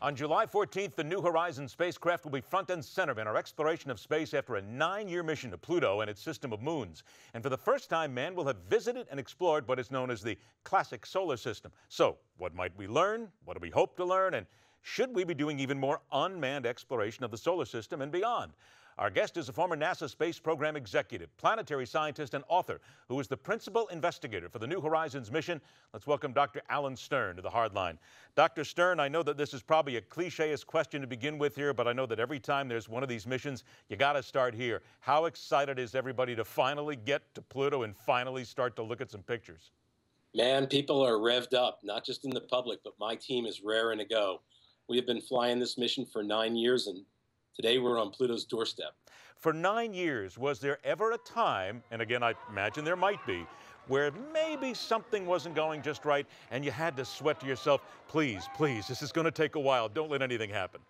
On July 14th, the New Horizons spacecraft will be front and center in our exploration of space after a 9-year mission to Pluto and its system of moons. And for the first time, man will have visited and explored what is known as the classic solar system. So, what might we learn? What do we hope to learn? And should we be doing even more unmanned exploration of the solar system and beyond? Our guest is a former NASA space program executive, planetary scientist, and author who is the principal investigator for the New Horizons mission. Let's welcome Dr. Alan Stern to the Hardline. Dr. Stern, I know that this is probably a cliche-est question to begin with here, but I know that every time there's one of these missions, you got to start here. How excited is everybody to finally get to Pluto and finally start to look at some pictures? Man, people are revved up, not just in the public, but my team is raring to go. We have been flying this mission for 9 years, and today we're on Pluto's doorstep. For 9 years, was there ever a time, and again, I imagine there might be, where maybe something wasn't going just right and you had to sweat to yourself, please, please, this is going to take a while. Don't let anything happen.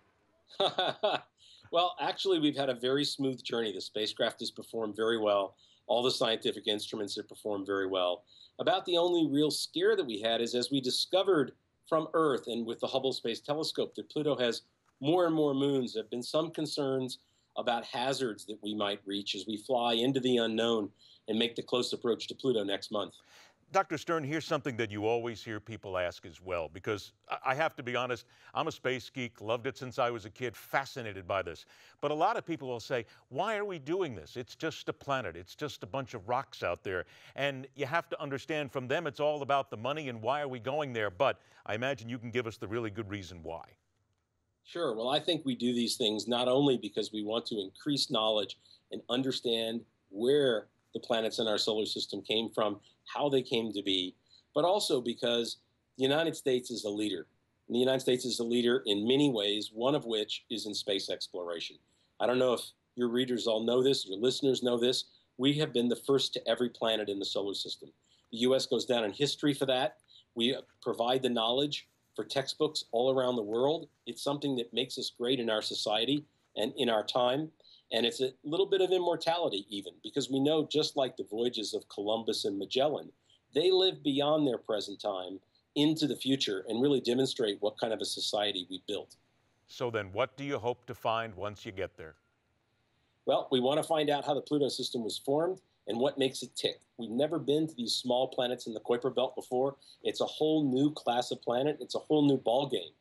Well, actually, we've had a very smooth journey. The spacecraft has performed very well. All the scientific instruments have performed very well. About the only real scare that we had is as we discovered from Earth and with the Hubble Space Telescope that Pluto has more and more moons. There have been some concerns about hazards that we might reach as we fly into the unknown and make the close approach to Pluto next month. Dr. Stern, here's something that you always hear people ask as well, because I have to be honest, I'm a space geek, loved it since I was a kid, fascinated by this. But a lot of people will say, why are we doing this? It's just a planet. It's just a bunch of rocks out there. And you have to understand from them, it's all about the money and why are we going there? But I imagine you can give us the really good reason why. Sure. Well, I think we do these things not only because we want to increase knowledge and understand where the planets in our solar system came from, how they came to be, but also because the United States is a leader. And the United States is a leader in many ways, one of which is in space exploration. I don't know if your readers all know this, your listeners know this. We have been the first to every planet in the solar system. The U.S. goes down in history for that. We provide the knowledge for textbooks all around the world. It's something that makes us great in our society and in our time. And it's a little bit of immortality even, because we know just like the voyages of Columbus and Magellan, they live beyond their present time into the future and really demonstrate what kind of a society we built. So then what do you hope to find once you get there? Well, we want to find out how the Pluto system was formed and what makes it tick. We've never been to these small planets in the Kuiper Belt before. It's a whole new class of planet. It's a whole new ball game.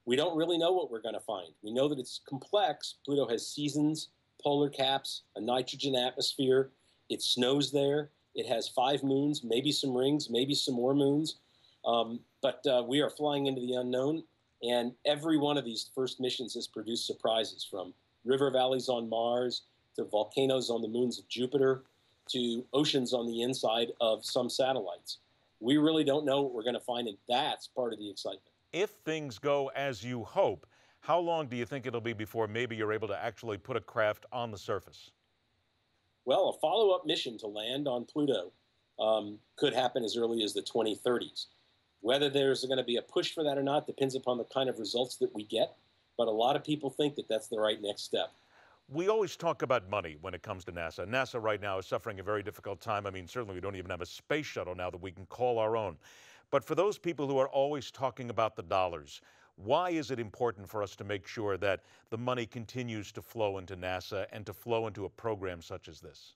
We don't really know what we're going to find. We know that it's complex. Pluto has seasons, polar caps, a nitrogen atmosphere. It snows there. It has 5 moons, maybe some rings, maybe some more moons. But we are flying into the unknown, and every one of these first missions has produced surprises, from river valleys on Mars to volcanoes on the moons of Jupiter to oceans on the inside of some satellites. We really don't know what we're going to find, and that's part of the excitement. If things go as you hope, how long do you think it'll be before maybe you're able to actually put a craft on the surface? Well, a follow-up mission to land on Pluto could happen as early as the 2030s. Whether there's going to be a push for that or not depends upon the kind of results that we get, but a lot of people think that that's the right next step. We always talk about money when it comes to NASA. NASA right now is suffering a very difficult time. I mean, certainly we don't even have a space shuttle now that we can call our own. But for those people who are always talking about the dollars, why is it important for us to make sure that the money continues to flow into NASA and to flow into a program such as this?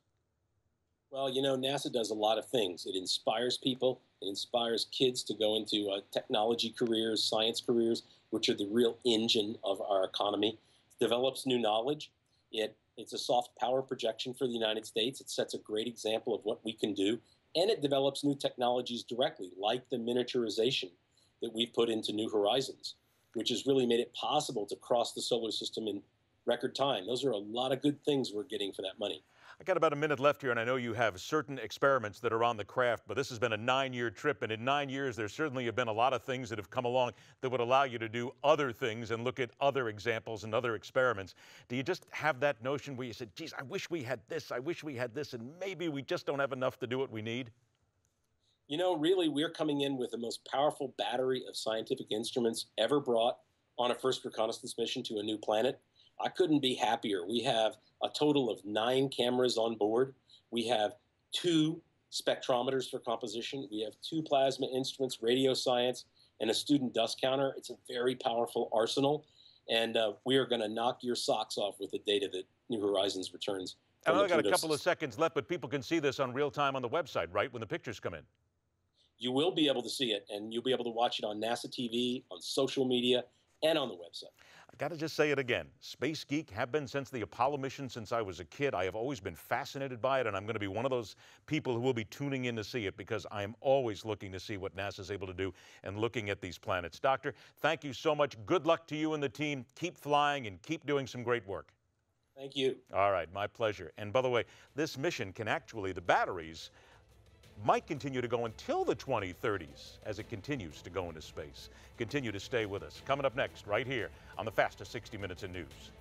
Well, you know, NASA does a lot of things. It inspires people. It inspires kids to go into technology careers, science careers, which are the real engine of our economy. It develops new knowledge. It's a soft power projection for the United States. It sets a great example of what we can do. And it develops new technologies directly, like the miniaturization that we've put into New Horizons, which has really made it possible to cross the solar system in record time. Those are a lot of good things we're getting for that money. I got about a minute left here, and I know you have certain experiments that are on the craft, but this has been a 9-year trip, and in 9 years, there certainly have been a lot of things that have come along that would allow you to do other things and look at other examples and other experiments. Do you just have that notion where you said, geez, I wish we had this, I wish we had this, and maybe we just don't have enough to do what we need? You know, really, we're coming in with the most powerful battery of scientific instruments ever brought on a first reconnaissance mission to a new planet. I couldn't be happier. We have a total of 9 cameras on board. We have 2 spectrometers for composition. We have 2 plasma instruments, radio science. and a student dust counter. It's a very powerful arsenal, and we are going to knock your socks off with the data that New Horizons returns. I only got a couple of seconds left, but people can see this on real time on the website, right, when the pictures come in? You will be able to see it, and you'll be able to watch it on NASA TV, on social media, and on the website. I got to just say it again. Space geek, have been since the Apollo mission, since I was a kid. I have always been fascinated by it, and I'm going to be one of those people who will be tuning in to see it because I am always looking to see what NASA's able to do and looking at these planets. Doctor, thank you so much. Good luck to you and the team. Keep flying and keep doing some great work. Thank you. All right, my pleasure. And by the way, this mission can actually, the batteries might continue to go until the 2030s as it continues to go into space. Continue to stay with us. Coming up next, right here on the fastest 60 Minutes in News.